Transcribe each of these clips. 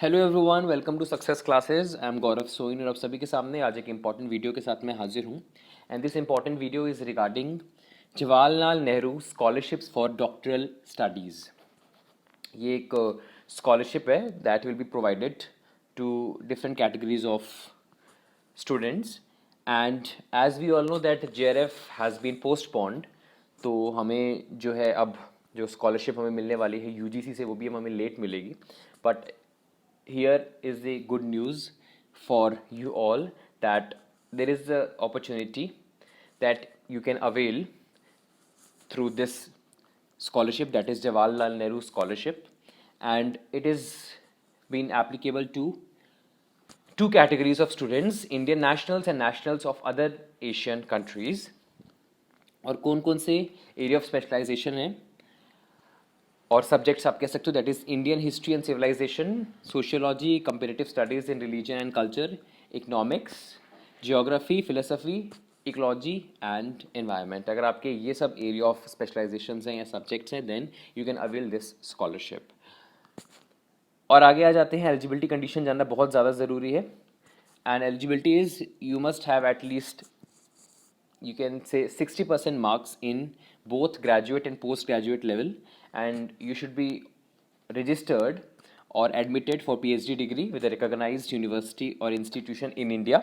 Hello everyone, welcome to success classes. I am Gaurav सोइन और आप सभी के सामने आज एक इम्पॉर्टेंट वीडियो के साथ मैं हाजिर हूँ। And this important video is regarding Jawaharlal Nehru scholarships for doctoral studies. ये एक स्कॉलरशिप है that will be provided to different categories of students. And as we all know that JRF has been postponed, तो हमें जो है अब जो स्कॉलरशिप हमें मिलने वाली है UGC से वो भी हमें लेट मिलेगी। But here is the good news for you all that there is the opportunity that you can avail through this scholarship, that is Jawaharlal Nehru scholarship, and it is been applicable to two categories of students, Indian nationals and nationals of other Asian countries. और कौन कौन से area of specialisation है और subjects आप कह सकते हो, that is Indian history and civilisation, sociology, comparative studies in religion and culture, economics, geography, philosophy, ecology and environment. अगर आपके ये सब एरिया ऑफ स्पेशलाइजेशन हैं या सब्जेक्ट्स हैं, then you can avail this scholarship. और आगे आ जाते हैं, एलिजिबिलिटी कंडीशन जानना बहुत ज़्यादा ज़रूरी है। And eligibility is you must have at least, you can say 60% marks in both graduate and postgraduate level, and you should be registered or admitted for PhD degree with a recognized university or institution in India,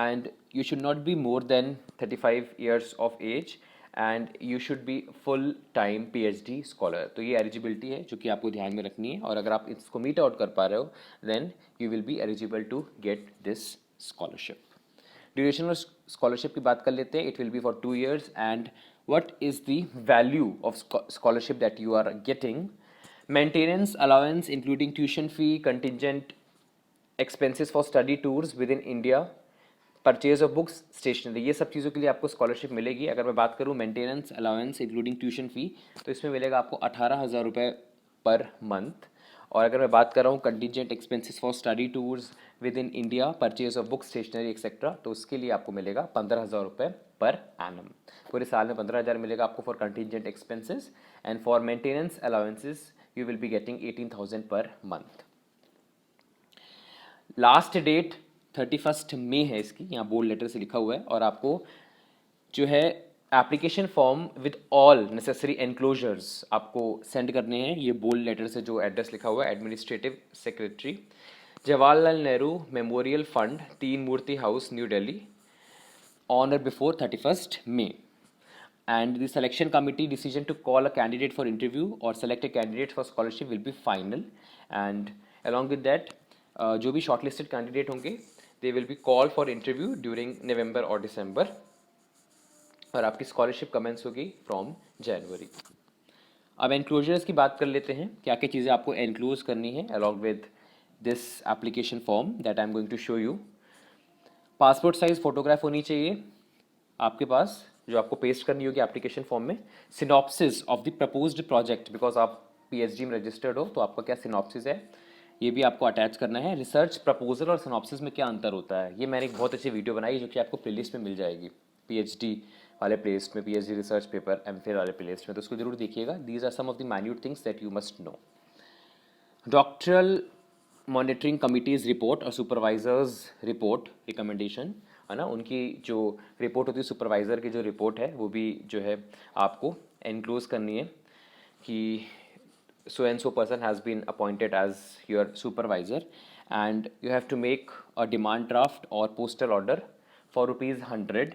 and you should not be more than 35 years of age, and you should be full time PhD scholar। तो ये eligibility है जो कि आपको ध्यान में रखनी है, और अगर आप इसको मीट आउट कर पा रहे हो then you will be eligible to get this scholarship. Duration of scholarship की बात कर लेते हैं। It will be for 2 years, and what is the value of scholarship that you are getting? Maintenance allowance including tuition fee, contingent expenses for study tours within India, purchase of books, stationery, ये सब चीज़ों के लिए आपको scholarship मिलेगी। अगर मैं बात करूँ maintenance allowance including tuition fee, तो इसमें मिलेगा आपको 18,000 रुपये पर मंथ। और अगर मैं बात कर रहा हूँ contingent expenses for study tours within India, purchase of books, stationery et cetera, तो उसके लिए आपको मिलेगा 15,000 रुपये पर एनम। पूरे साल में 15,000 मिलेगा आपको for contingent expenses, and for maintenance allowances you will be getting 18,000 per month. Last date 31 मई है इसकी, यहाँ बोल्ड लेटर से लिखा हुआ है। और आपको जो है application form with all necessary enclosures आपको सेंड करने हैं, ये बोल्ड लेटर से जो एड्रेस लिखा हुआ है, administrative secretary, Jawaharlal Nehru memorial fund, 3 Murti house, New Delhi, on or before 31 May। And the selection committee decision to call a candidate for interview or select a candidate for scholarship will be final, and along with that जो भी shortlisted candidate होंगे they will be called for interview during November और December, और आपकी scholarship commence होगी from January. अब enclosures की बात कर लेते हैं, क्या क्या चीज़ें आपको एनक्लोज करनी है along with this application form that I am going to show you. Passport size photograph होनी चाहिए आपके पास, जो आपको पेस्ट करनी होगी एप्लीकेशन फॉर्म में। Synopsis of the proposed project, because आप PhD में रजिस्टर्ड हो तो आपका क्या सिनॉप्सिस है ये भी आपको अटैच करना है। रिसर्च प्रपोजल और सिनॉप्सिस में क्या अंतर होता है, ये मैंने एक बहुत अच्छी वीडियो बनाई जो कि आपको प्लेलिस्ट में मिल जाएगी, PhD वाले प्लेलिस्ट में, PhD रिसर्च पेपर, MPhil वाले प्लेलिस्ट में, तो उसको जरूर देखिएगा। These are some of the minute things that you must know. Doctoral monitoring committees report और सुपरवाइजर्स रिपोर्ट रिकमेंडेशन, है ना, उनकी जो रिपोर्ट होती है, सुपरवाइज़र की जो रिपोर्ट है वो भी जो है आपको एनक्लोज करनी है कि so and so person has been appointed as your supervisor, and you have to make a demand draft or postal order for ₹100,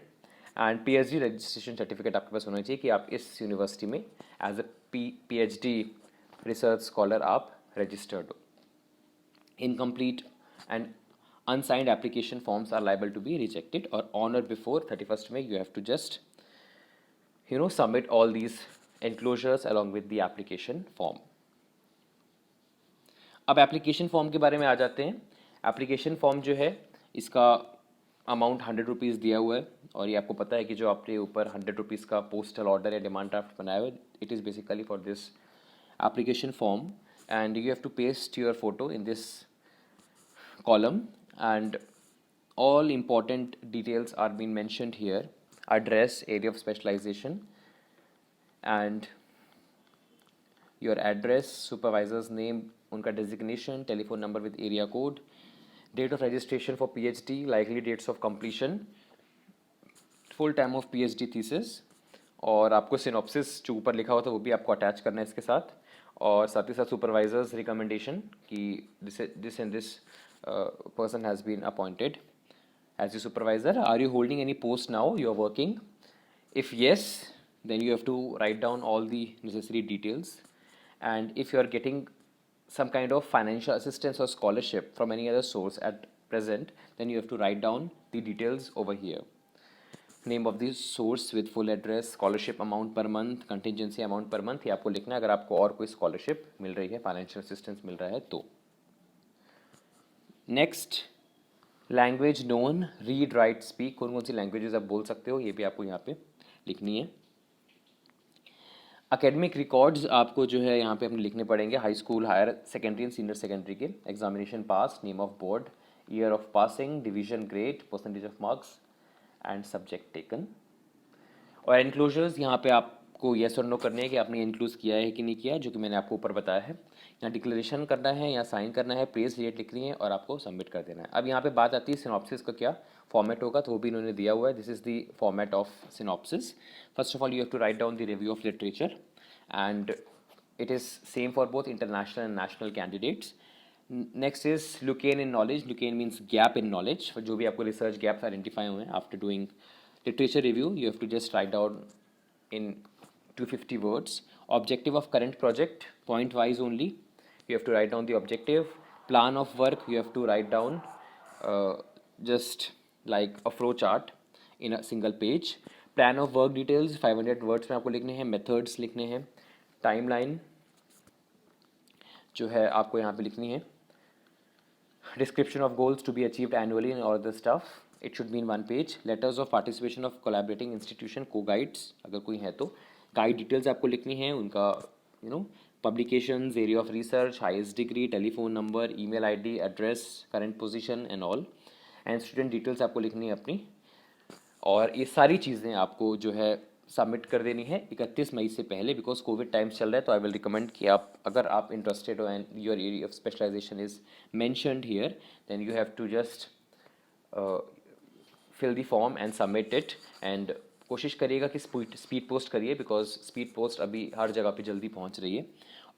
and PhD registration certificate आपके पास होना चाहिए कि आप इस यूनिवर्सिटी में as a PhD research scholar आप registered हो। Incomplete and unsigned application forms are liable to be rejected, or on or before 31st May you have to just submit all these enclosures along with the application form। अब application form के बारे में आ जाते हैं। Application form जो है इसका amount 100 rupees दिया हुआ है, और ये आपको पता है कि जो आपके ऊपर 100 रुपीज़ का पोस्टल ऑर्डर या डिमांड ड्राफ्ट बनाया हुआ है, it is basically for this application form, and you have to paste your photo in this column, and all important details are being mentioned here: address, area of specialization, and your address, supervisor's name, उनका designation, telephone number with area code, date of registration for PhD, likely dates of completion, full time of PhD thesis, और आपको synopsis जो ऊपर लिखा हुआ था वो भी आपको अटैच करना है इसके साथ, और साथ ही साथ सुपरवाइजर्स रिकमेंडेशन कि this and this person has been appointed as your supervisor. Are you holding any post now? You are working. If yes, then you have to write down all the necessary details. And if you are getting some kind of financial assistance or scholarship from any other source at present, then you have to write down the details over here. Name of the source with full address, scholarship amount per month, contingency amount per month, ये आपको लिखना है अगर आपको और कोई scholarship मिल रही है, financial assistance मिल रहा है तो. Next, language known, read write speak, कौन कौन सी लैंग्वेजेस आप बोल सकते हो ये भी आपको यहाँ पे लिखनी है. एकेडमिक रिकॉर्ड्स आपको जो है यहाँ पे अपने लिखने पड़ेंगे, high school, higher secondary and senior secondary के. Examination pass, name of board, year of passing, division grade, percentage of marks and subject taken. और एनक्लोजर्स यहाँ पे आपको येस और नो करने हैं कि आपने इंक्लूज किया है कि नहीं किया, जो कि मैंने आपको ऊपर बताया है. यहाँ डिक्लेरेशन करना है, यहाँ साइन करना है, प्रेस डेट लिखनी है और आपको सबमिट कर देना है. अब यहाँ पे बात आती है सिनॉप्सिस का क्या फॉर्मेट होगा, तो वो भी इन्होंने दिया हुआ है. This is the format of synopsis. First of all you have to write down the review of literature and it is same for both international and national candidates. Next is lacuna in knowledge. Lacuna means gap in knowledge, जो भी आपको research gaps identify हुए हैं after doing literature review. You have to just write down in 250 words. Objective of current project, point wise only. You have to write down the objective. Plan of work, you have to write down just like a flow chart in a single page. Plan of work details 500 words में आपको लिखने हैं. Methods लिखने हैं. Timeline जो है आपको यहाँ पे लिखनी है. Description of goals to be achieved annually and all the stuff. It should be in one page. Letters of participation of collaborating institution, co-guides अगर कोई है तो. गाइड डिटेल्स आपको लिखनी है, उनका publications, area of research, highest degree, telephone number, email ID, address, current position and all. and student details आपको लिखनी है अपनी. और ये सारी चीज़ें आपको जो है सबमिट कर देनी है 31 मई से पहले, बिकॉज कोविड टाइम्स चल रहा है. तो आई विल रिकमेंड कि आप अगर आप इंटरेस्टेड हो and your area of specialisation is mentioned here, then you have to just fill the form and submit it. and कोशिश करिएगा कि स्पीड पोस्ट करिए, बिकॉज स्पीड पोस्ट अभी हर जगह पे जल्दी पहुंच रही है.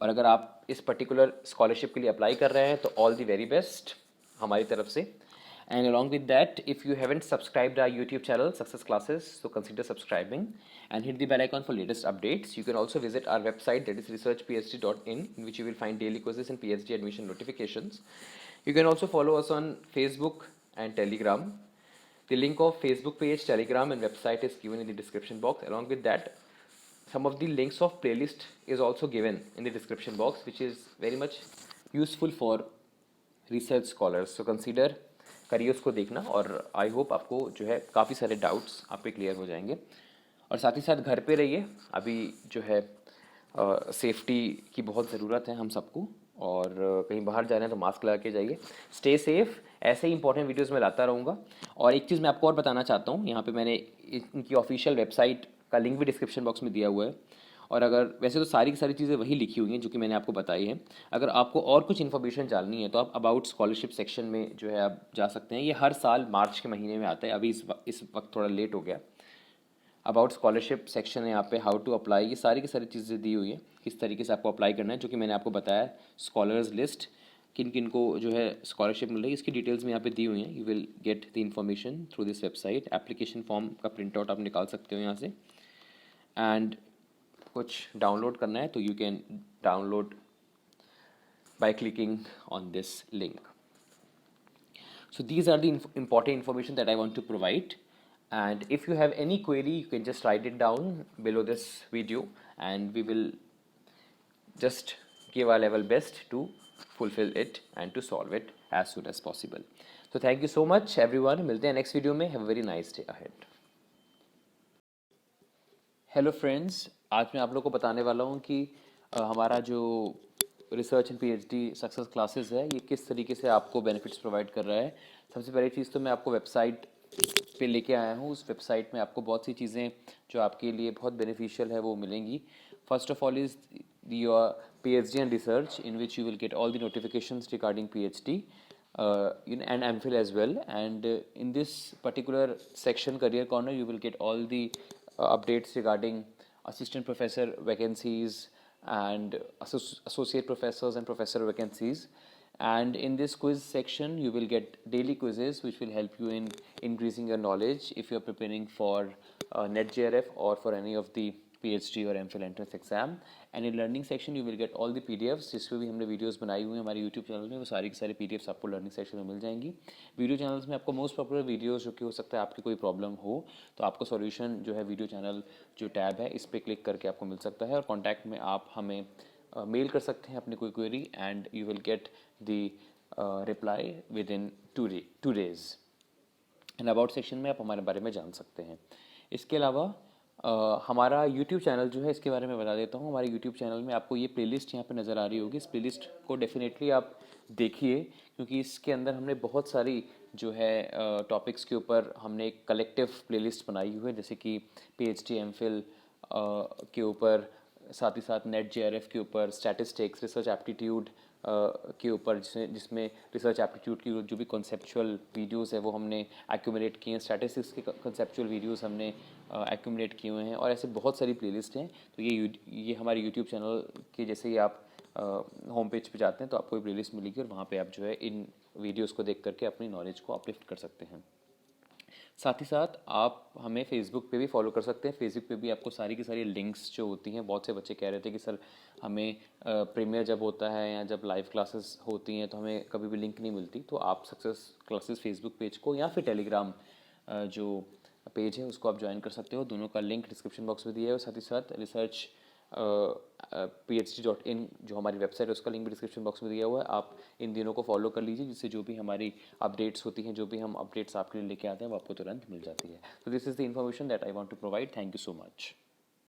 और अगर आप इस पर्टिकुलर स्कॉलरशिप के लिए अप्लाई कर रहे हैं तो ऑल द वेरी बेस्ट हमारी तरफ से. and along with that, if you haven't subscribed our YouTube channel Success Classes, so consider subscribing and hit the bell icon for latest updates. You can also visit our website, that is researchphd.in, in which you will find daily courses and PhD admission notifications. You can also follow us on Facebook and Telegram. The link of Facebook page, Telegram and website is given in the description box. Along with that, some of the links of playlist is also given in the description box, which is very much useful for research scholars. So consider करिए उसको देखना, और I hope आपको जो है काफ़ी सारे doubts आप पे क्लियर हो जाएंगे. और साथ ही साथ घर पे रहिए, अभी जो है सेफ्टी की बहुत ज़रूरत है हम सबको, और कहीं बाहर जा रहे हैं तो मास्क लगा के जाइए. Stay safe. ऐसे ही इंपॉर्टेंट वीडियोस मैं लाता रहूँगा. और एक चीज़ मैं आपको और बताना चाहता हूँ, यहाँ पे मैंने इनकी ऑफिशियल वेबसाइट का लिंक भी डिस्क्रिप्शन बॉक्स में दिया हुआ है. और अगर वैसे तो सारी की सारी चीज़ें वही लिखी हुई हैं जो कि मैंने आपको बताई है. अगर आपको और कुछ इन्फॉर्मेशन जाननी है तो आप अबाउट स्कॉलरशिप सेक्शन में जो है आप जा सकते हैं. ये हर साल मार्च के महीने में आता है. अभी इस वक्त थोड़ा लेट हो गया. अबाउट स्कॉलरशिप सेक्शन है यहाँ पे, हाउ टू अप्लाई, ये सारी की सारी चीज़ें दी हुई है किस तरीके से आपको अप्लाई करना है, जो कि मैंने आपको बताया है. स्कॉलर्स लिस्ट, किन किन को जो है स्कॉलरशिप मिल रही है, इसकी डिटेल्स में यहाँ पे दी हुई हैं. You will get the information through this website. Application form का प्रिंट आउट आप निकाल सकते हो यहाँ से. एंड कुछ डाउनलोड करना है तो you can download by clicking on this link. So these are the important information that I want to provide, and if you have any query you can just write it down below this video and we will just give our level best to fulfill it and to solve it as soon as possible. So thank you so much everyone. मिलते हैं next video में. Have a very nice day ahead. Hello friends, आज मैं आप लोगों को बताने वाला हूँ कि हमारा जो research and PhD success classes है ये किस तरीके से आपको बेनिफिट्स प्रोवाइड कर रहा है. सबसे पहली चीज़ तो मैं आपको वेबसाइट पे लेके आया हूँ. उस वेबसाइट में आपको बहुत सी चीज़ें जो आपके लिए बहुत बेनिफिशियल है वो मिलेंगी. First of all is your PhD and research, in which you will get all the notifications regarding PhD and MPhil as well. And in this particular section, Career Corner, you will get all the updates regarding assistant professor vacancies and associate professors and professor vacancies. And in this quiz section, you will get daily quizzes which will help you in increasing your knowledge if you're preparing for NET-JRF or for any of the PhD और MPhil entrance exam. And in learning section you will get all the PDFs जिस पे भी हमने videos बनाई हुई हैं हमारे YouTube channel में, वो सारी की सारी PDFs आपको लर्निंग सेक्शन में मिल जाएंगी. वीडियो चैनल्स में आपको मोस्ट पॉपुलर वीडियोस जो कि हो सकता है आपकी कोई प्रॉब्लम हो तो आपको सॉल्यूशन जो है वीडियो चैनल जो टैब है इस पर क्लिक करके आपको मिल सकता है. और कॉन्टैक्ट में आप हमें मेल कर सकते हैं अपनी कोई query and you will get the reply with in 2 days. And about section में आप हमारे बारे में जान सकते हैं. इसके अलावा हमारा यूट्यूब चैनल जो है इसके बारे में बता देता हूँ. हमारे यूट्यूब चैनल में आपको ये प्लेलिस्ट यहाँ पे नज़र आ रही होगी. इस प्लेलिस्ट को डेफिनेटली आप देखिए क्योंकि इसके अंदर हमने बहुत सारी जो है टॉपिक्स के ऊपर हमने एक कलेक्टिव प्लेलिस्ट बनाई हुई है, जैसे कि PhD MPhil के ऊपर, साथ ही साथ NET-JRF के ऊपर, स्टैटिस्टिक्स, रिसर्च एप्टीट्यूड के ऊपर, जिसमें रिसर्च एप्टीट्यूड की जो भी कॉन्सेप्चुअल वीडियोस है वो हमने एक्यूमुलेट किए हैं, स्टैटिस्टिक्स के कॉन्सेप्चुअल वीडियोस हमने एक्यूमुलेट किए हुए हैं और ऐसे बहुत सारी प्लेलिस्ट हैं. तो ये हमारे यूट्यूब चैनल के जैसे ही आप होम पेज पे जाते हैं तो आपको ये प्लेलिस्ट मिलेगी और वहाँ पे आप जो है इन वीडियोस को देख करके अपनी नॉलेज को अपलिफ्ट कर सकते हैं. साथ ही साथ आप हमें फेसबुक पे भी फॉलो कर सकते हैं. फेसबुक पे भी आपको सारी की सारी लिंक्स जो होती हैं, बहुत से बच्चे कह रहे थे कि सर हमें प्रीमियर जब होता है या जब लाइव क्लासेस होती हैं तो हमें कभी भी लिंक नहीं मिलती. तो आप सक्सेस क्लासेस फेसबुक पेज को या फिर टेलीग्राम जो पेज है उसको आप ज्वाइन कर सकते हो. दोनों का लिंक डिस्क्रिप्शन बॉक्स में दिया है और साथ ही साथ रिसर्च phd.in जो हमारी वेबसाइट है उसका लिंक भी डिस्क्रिप्शन बॉक्स में दिया हुआ है. आप इन दिनों को फॉलो कर लीजिए जिससे जो भी हमारी अपडेट्स होती हैं, जो भी हम अपडेट्स आपके लिए लेके आते हैं वो आपको तुरंत मिल जाती है. तो this is the information that I want to provide. Thank you so much.